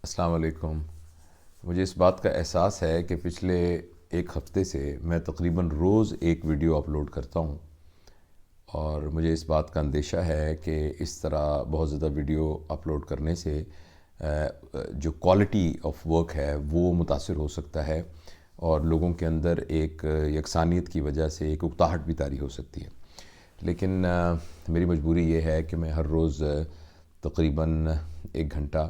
السلام علیکم۔ مجھے اس بات کا احساس ہے کہ پچھلے ایک ہفتے سے میں تقریباً روز ایک ویڈیو اپلوڈ کرتا ہوں، اور مجھے اس بات کا اندیشہ ہے کہ اس طرح بہت زیادہ ویڈیو اپلوڈ کرنے سے جو کوالٹی آف ورک ہے وہ متاثر ہو سکتا ہے، اور لوگوں کے اندر ایک یکسانیت کی وجہ سے ایک اکتاہٹ بھی طاری ہو سکتی ہے۔ لیکن میری مجبوری یہ ہے کہ میں ہر روز تقریباً 1 گھنٹہ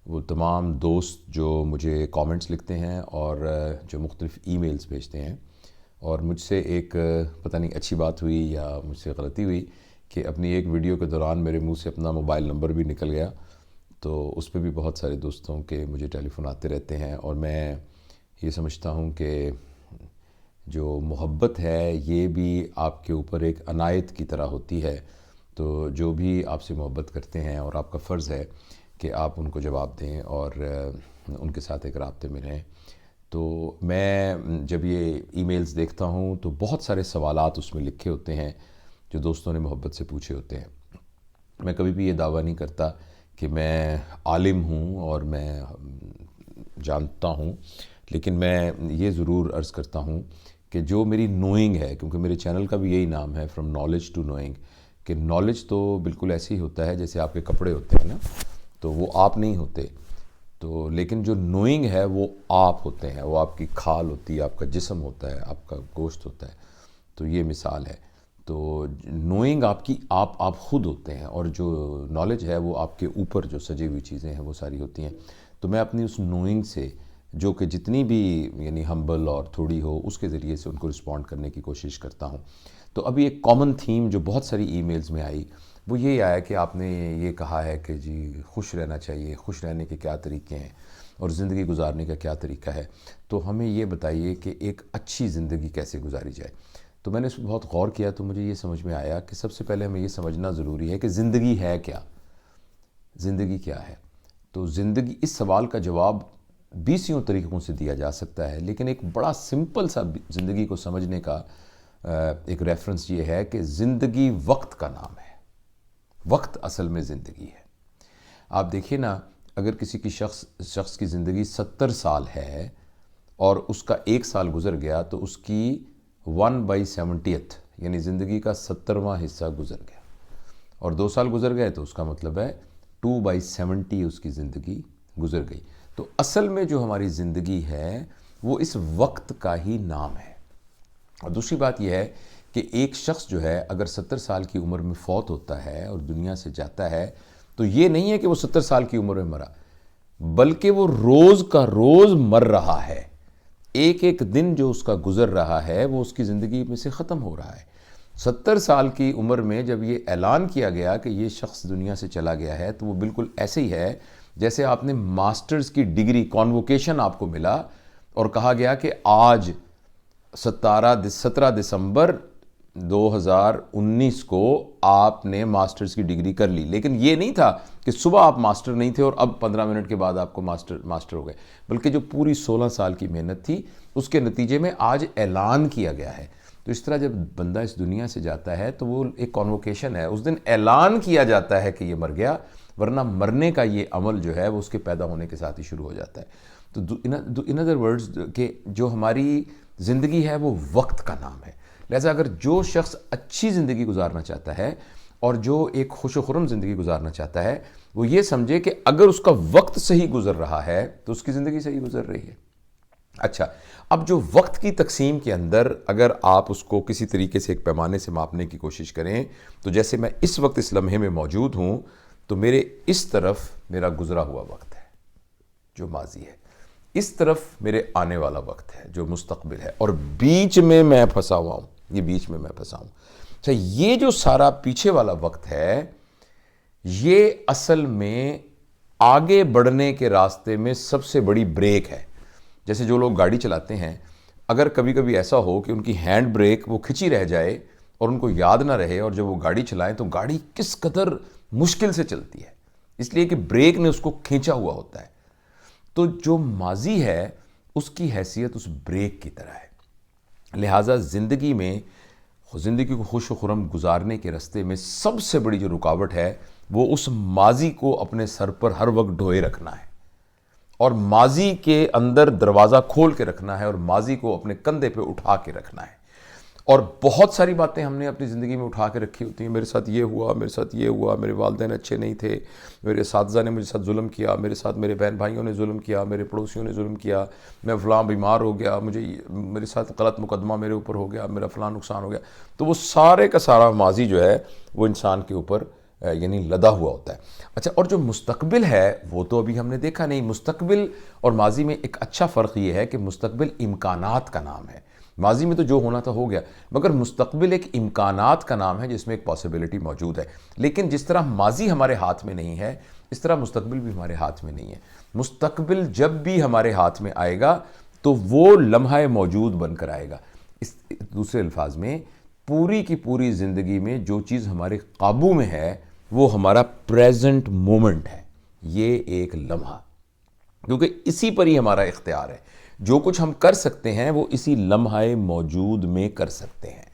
وہ تمام دوست جو مجھے کامنٹس لکھتے ہیں اور جو مختلف ای میلز بھیجتے ہیں، اور مجھ سے ایک پتہ نہیں اچھی بات ہوئی یا مجھ سے غلطی ہوئی کہ اپنی ایک ویڈیو کے دوران میرے منہ سے اپنا موبائل نمبر بھی نکل گیا، تو اس پہ بھی بہت سارے دوستوں کے مجھے ٹیلی فون آتے رہتے ہیں، اور میں یہ سمجھتا ہوں کہ جو محبت ہے یہ بھی آپ کے اوپر ایک عنایت کی طرح ہوتی ہے، تو جو بھی آپ سے محبت کرتے ہیں اور آپ کا فرض ہے کہ آپ ان کو جواب دیں اور ان کے ساتھ ایک رابطے میں رہیں۔ تو میں جب یہ ای میلز دیکھتا ہوں تو بہت سارے سوالات اس میں لکھے ہوتے ہیں جو دوستوں نے محبت سے پوچھے ہوتے ہیں۔ میں کبھی بھی یہ دعویٰ نہیں کرتا کہ میں عالم ہوں اور میں جانتا ہوں، لیکن میں یہ ضرور عرض کرتا ہوں کہ جو میری نوئنگ ہے، کیونکہ میرے چینل کا بھی یہی نام ہے، فرام نالج ٹو نوئنگ، کہ نالج تو بالکل ایسے ہی ہوتا ہے جیسے آپ کے کپڑے ہوتے ہیں نا، تو وہ آپ نہیں ہوتے، تو لیکن جو نوئنگ ہے وہ آپ ہوتے ہیں، وہ آپ کی کھال ہوتی ہے، آپ کا جسم ہوتا ہے، آپ کا گوشت ہوتا ہے۔ تو یہ مثال ہے۔ تو نوئنگ آپ کی آپ خود ہوتے ہیں، اور جو نالج ہے وہ آپ کے اوپر جو سجی ہوئی چیزیں ہیں وہ ساری ہوتی ہیں۔ تو میں اپنی اس نوئنگ سے، جو کہ جتنی بھی یعنی ہمبل اور تھوڑی ہو، اس کے ذریعے سے ان کو رسپونڈ کرنے کی کوشش کرتا ہوں۔ تو ابھی ایک کامن تھیم جو بہت ساری ای میلز میں آئی وہ یہ آیا کہ آپ نے یہ کہا ہے کہ جی خوش رہنا چاہیے، خوش رہنے کے کیا طریقے ہیں اور زندگی گزارنے کا کیا طریقہ ہے، تو ہمیں یہ بتائیے کہ ایک اچھی زندگی کیسے گزاری جائے۔ تو میں نے اس پہ بہت غور کیا، تو مجھے یہ سمجھ میں آیا کہ سب سے پہلے ہمیں یہ سمجھنا ضروری ہے کہ زندگی ہے کیا، زندگی کیا ہے۔ تو زندگی، اس سوال کا جواب 20 طریقوں سے دیا جا سکتا ہے، لیکن ایک بڑا سمپل سا زندگی کو سمجھنے کا ایک ریفرنس یہ ہے کہ زندگی وقت کا نام ہے، وقت اصل میں زندگی ہے۔ آپ دیکھیے نا، اگر کسی کی شخص کی زندگی 70 سال ہے اور اس کا 1 سال گزر گیا تو اس کی 1/70 یعنی زندگی کا 70واں حصہ گزر گیا، اور 2 سال گزر گئے تو اس کا مطلب ہے 2/70 اس کی زندگی گزر گئی۔ تو اصل میں جو ہماری زندگی ہے وہ اس وقت کا ہی نام ہے۔ اور دوسری بات یہ ہے کہ ایک شخص جو ہے اگر 70 سال کی عمر میں فوت ہوتا ہے اور دنیا سے جاتا ہے، تو یہ نہیں ہے کہ وہ 70 سال کی عمر میں مرا، بلکہ وہ روز کا روز مر رہا ہے۔ ایک ایک دن جو اس کا گزر رہا ہے وہ اس کی زندگی میں سے ختم ہو رہا ہے۔ 70 سال کی عمر میں جب یہ اعلان کیا گیا کہ یہ شخص دنیا سے چلا گیا ہے، تو وہ بالکل ایسے ہی ہے جیسے آپ نے ماسٹرز کی ڈگری، کانووکیشن آپ کو ملا اور کہا گیا کہ آج 17 دسمبر 2019 کو آپ نے ماسٹرز کی ڈگری کر لی، لیکن یہ نہیں تھا کہ صبح آپ ماسٹر نہیں تھے اور اب 15 منٹ کے بعد آپ کو ماسٹر ہو گئے، بلکہ جو پوری 16 سال کی محنت تھی اس کے نتیجے میں آج اعلان کیا گیا ہے۔ تو اس طرح جب بندہ اس دنیا سے جاتا ہے تو وہ ایک کانووکیشن ہے، اس دن اعلان کیا جاتا ہے کہ یہ مر گیا، ورنہ مرنے کا یہ عمل جو ہے وہ اس کے پیدا ہونے کے ساتھ ہی شروع ہو جاتا ہے۔ تو ان ادر ورڈز کہ جو ہماری زندگی ہے وہ وقت کا نام ہے۔ لہذا اگر جو شخص اچھی زندگی گزارنا چاہتا ہے اور جو ایک خوش و خرم زندگی گزارنا چاہتا ہے، وہ یہ سمجھے کہ اگر اس کا وقت صحیح گزر رہا ہے تو اس کی زندگی صحیح گزر رہی ہے۔ اچھا، اب جو وقت کی تقسیم کے اندر اگر آپ اس کو کسی طریقے سے ایک پیمانے سے ماپنے کی کوشش کریں، تو جیسے میں اس وقت اس لمحے میں موجود ہوں تو میرے اس طرف میرا گزرا ہوا وقت ہے جو ماضی ہے، اس طرف میرے آنے والا وقت ہے جو مستقبل ہے، اور بیچ میں میں پھنسا ہوا ہوں، یہ بیچ میں پھنسا ہوں۔ اچھا، یہ جو سارا پیچھے والا وقت ہے یہ اصل میں آگے بڑھنے کے راستے میں سب سے بڑی بریک ہے۔ جیسے جو لوگ گاڑی چلاتے ہیں، اگر کبھی کبھی ایسا ہو کہ ان کی ہینڈ بریک وہ کھچی رہ جائے اور ان کو یاد نہ رہے، اور جب وہ گاڑی چلائیں تو گاڑی کس قدر مشکل سے چلتی ہے، اس لیے کہ بریک نے اس کو کھینچا ہوا ہوتا ہے۔ تو جو ماضی ہے اس کی حیثیت اس بریک کی طرح ہے۔ لہٰذا زندگی میں، زندگی کو خوش و خرم گزارنے کے راستے میں سب سے بڑی جو رکاوٹ ہے وہ اس ماضی کو اپنے سر پر ہر وقت ڈھوئے رکھنا ہے۔ اور ماضی کے اندر دروازہ کھول کے رکھنا ہے اور ماضی کو اپنے کندھے پہ اٹھا کے رکھنا ہے. اور بہت ساری باتیں ہم نے اپنی زندگی میں اٹھا کے رکھی ہوتی ہیں. میرے ساتھ یہ ہوا، میرے ساتھ یہ ہوا، میرے والدین اچھے نہیں تھے، میرے اساتذہ نے مجھے ساتھ ظلم کیا، میرے ساتھ میرے بہن بھائیوں نے ظلم کیا، میرے پڑوسیوں نے ظلم کیا، میں فلاں بیمار ہو گیا، میرے ساتھ غلط مقدمہ میرے اوپر ہو گیا، میرا فلاں نقصان ہو گیا. تو وہ سارے کا سارا ماضی جو ہے وہ انسان کے اوپر یعنی لدا ہوا ہوتا ہے. اچھا، اور جو مستقبل ہے وہ تو ابھی ہم نے دیکھا نہیں. مستقبل اور ماضی میں ایک اچھا فرق یہ ہے کہ مستقبل امکانات کا نام ہے. ماضی میں تو جو ہونا تھا ہو گیا، مگر مستقبل ایک امکانات کا نام ہے جس میں ایک پاسبلٹی موجود ہے. لیکن جس طرح ماضی ہمارے ہاتھ میں نہیں ہے اس طرح مستقبل بھی ہمارے ہاتھ میں نہیں ہے. مستقبل جب بھی ہمارے ہاتھ میں آئے گا تو وہ لمحہ موجود بن کر آئے گا. دوسرے الفاظ میں پوری کی پوری زندگی میں جو چیز ہمارے قابو میں ہے وہ ہمارا پریزنٹ مومنٹ ہے. یہ ایک لمحہ، کیونکہ اسی پر ہی ہمارا اختیار ہے. جو کچھ ہم کر سکتے ہیں وہ اسی لمحہ موجود میں کر سکتے ہیں.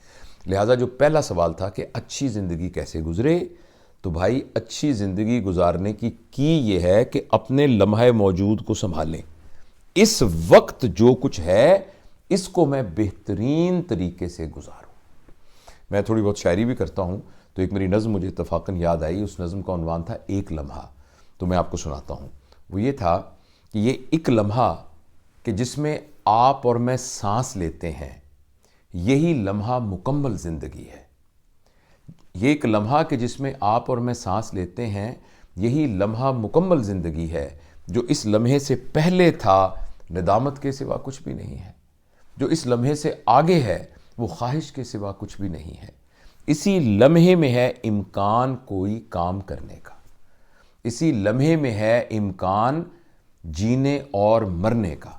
لہٰذا جو پہلا سوال تھا کہ اچھی زندگی کیسے گزرے، تو بھائی اچھی زندگی گزارنے کی یہ ہے کہ اپنے لمحہ موجود کو سنبھالیں. اس وقت جو کچھ ہے اس کو میں بہترین طریقے سے گزاروں. میں تھوڑی بہت شاعری بھی کرتا ہوں، تو ایک میری نظم مجھے اتفاقاً یاد آئی. اس نظم کا عنوان تھا ایک لمحہ. تو میں آپ کو سناتا ہوں. وہ یہ تھا کہ یہ ایک لمحہ کہ جس میں آپ اور میں سانس لیتے ہیں، یہی لمحہ مکمل زندگی ہے. یہ ایک لمحہ کہ جس میں آپ اور میں سانس لیتے ہیں، یہی لمحہ مکمل زندگی ہے. جو اس لمحے سے پہلے تھا ندامت کے سوا کچھ بھی نہیں ہے. جو اس لمحے سے آگے ہے وہ خواہش کے سوا کچھ بھی نہیں ہے. اسی لمحے میں ہے امکان کوئی کام کرنے کا. اسی لمحے میں ہے امکان جینے اور مرنے کا.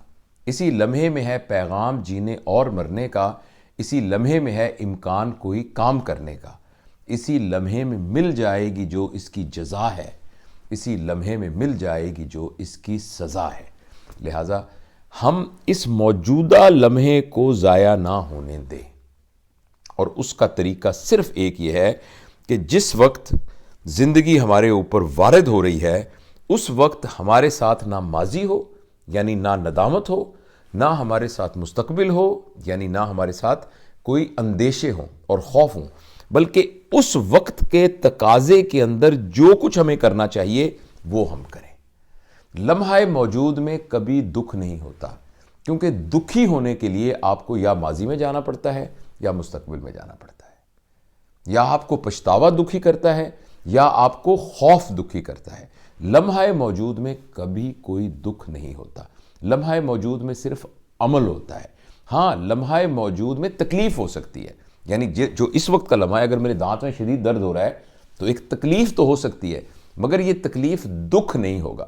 اسی لمحے میں ہے پیغام جینے اور مرنے کا. اسی لمحے میں ہے امکان کوئی کام کرنے کا. اسی لمحے میں مل جائے گی جو اس کی جزا ہے. اسی لمحے میں مل جائے گی جو اس کی سزا ہے. لہٰذا ہم اس موجودہ لمحے کو ضائع نہ ہونے دیں. اور اس کا طریقہ صرف ایک یہ ہے کہ جس وقت زندگی ہمارے اوپر وارد ہو رہی ہے اس وقت ہمارے ساتھ نہ ماضی ہو یعنی نہ ندامت ہو، نہ ہمارے ساتھ مستقبل ہو یعنی نہ ہمارے ساتھ کوئی اندیشے ہوں اور خوف ہوں، بلکہ اس وقت کے تقاضے کے اندر جو کچھ ہمیں کرنا چاہیے وہ ہم کریں. لمحہ موجود میں کبھی دکھ نہیں ہوتا، کیونکہ دکھی ہونے کے لیے آپ کو یا ماضی میں جانا پڑتا ہے یا مستقبل میں جانا پڑتا ہے. یا آپ کو پچھتاوا دکھی کرتا ہے یا آپ کو خوف دکھی کرتا ہے. لمحہ موجود میں کبھی کوئی دکھ نہیں ہوتا. لمحہ موجود میں صرف عمل ہوتا ہے. ہاں، لمحہ موجود میں تکلیف ہو سکتی ہے. یعنی جو اس وقت کا لمحہ ہے، اگر میرے دانت میں شدید درد ہو رہا ہے تو ایک تکلیف تو ہو سکتی ہے، مگر یہ تکلیف دکھ نہیں ہوگا.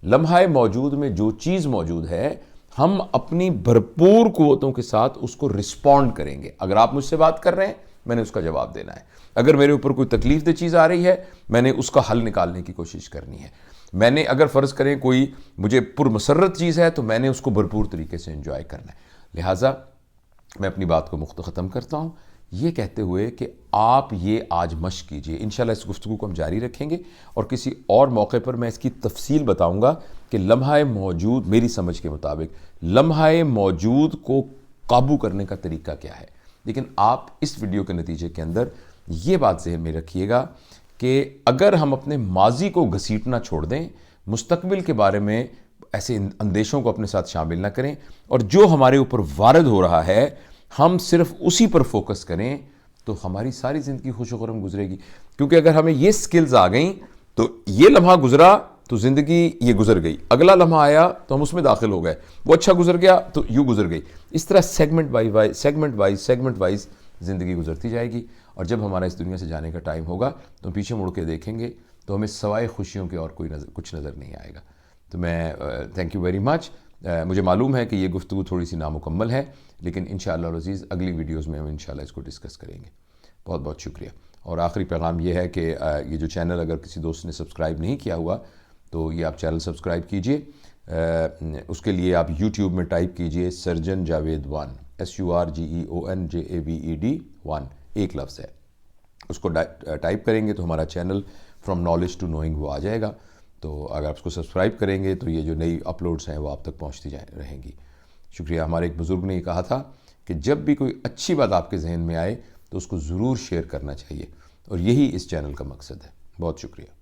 لمحہ موجود میں جو چیز موجود ہے ہم اپنی بھرپور قوتوں کے ساتھ اس کو رسپونڈ کریں گے. اگر آپ مجھ سے بات کر رہے ہیں میں نے اس کا جواب دینا ہے. اگر میرے اوپر کوئی تکلیف دہ چیز آ رہی ہے میں نے اس کا حل نکالنے کی کوشش کرنی ہے. میں نے اگر فرض کریں کوئی مجھے پرمسرت چیز ہے تو میں نے اس کو بھرپور طریقے سے انجوائے کرنا ہے. لہٰذا میں اپنی بات کو ختم کرتا ہوں یہ کہتے ہوئے کہ آپ یہ آج مشق کیجئے. انشاءاللہ اس گفتگو کو ہم جاری رکھیں گے اور کسی اور موقع پر میں اس کی تفصیل بتاؤں گا کہ لمحہ موجود میری سمجھ کے مطابق لمحہ موجود کو قابو کرنے کا طریقہ کیا ہے. لیکن آپ اس ویڈیو کے نتیجے کے اندر یہ بات ذہن میں رکھیے گا کہ اگر ہم اپنے ماضی کو گھسیٹنا چھوڑ دیں، مستقبل کے بارے میں ایسے اندیشوں کو اپنے ساتھ شامل نہ کریں اور جو ہمارے اوپر وارد ہو رہا ہے ہم صرف اسی پر فوکس کریں، تو ہماری ساری زندگی خوش و خرم گزرے گی. کیونکہ اگر ہمیں یہ سکلز آ گئیں تو یہ لمحہ گزرا تو زندگی یہ گزر گئی، اگلا لمحہ آیا تو ہم اس میں داخل ہو گئے، وہ اچھا گزر گیا تو یوں گزر گئی. اس طرح سیگمنٹ وائز زندگی گزرتی جائے گی. اور جب ہمارا اس دنیا سے جانے کا ٹائم ہوگا تو ہم پیچھے مڑ کے دیکھیں گے تو ہمیں سوائے خوشیوں کے اور کچھ نظر نہیں آئے گا. تو میں تھینک یو ویری مچ. مجھے معلوم ہے کہ یہ گفتگو تھوڑی سی نامکمل ہے، لیکن انشاءاللہ العزیز اگلی ویڈیوز میں ہم انشاءاللہ اس کو ڈسکس کریں گے. بہت بہت شکریہ. اور آخری پیغام یہ ہے کہ یہ جو چینل اگر کسی دوست نے سبسکرائب نہیں کیا ہوا تو یہ آپ چینل سبسکرائب کیجئے. اس کے لیے آپ یوٹیوب میں ٹائپ کیجئے سرجن جاوید 1 SURGEON JAVED 1 ایک لفظ ہے. اس کو ٹائپ کریں گے تو ہمارا channel from knowledge to knowing وہ آ جائے گا. تو اگر آپ اس کو سبسکرائب کریں گے تو یہ جو نئی اپلوڈز ہیں وہ آپ تک پہنچتی رہیں گی. شکریہ. ہمارے ایک بزرگ نے یہ کہا تھا کہ جب بھی کوئی اچھی بات آپ کے ذہن میں آئے تو اس کو ضرور شیئر کرنا چاہیے، اور یہی اس چینل کا مقصد ہے. بہت شکریہ.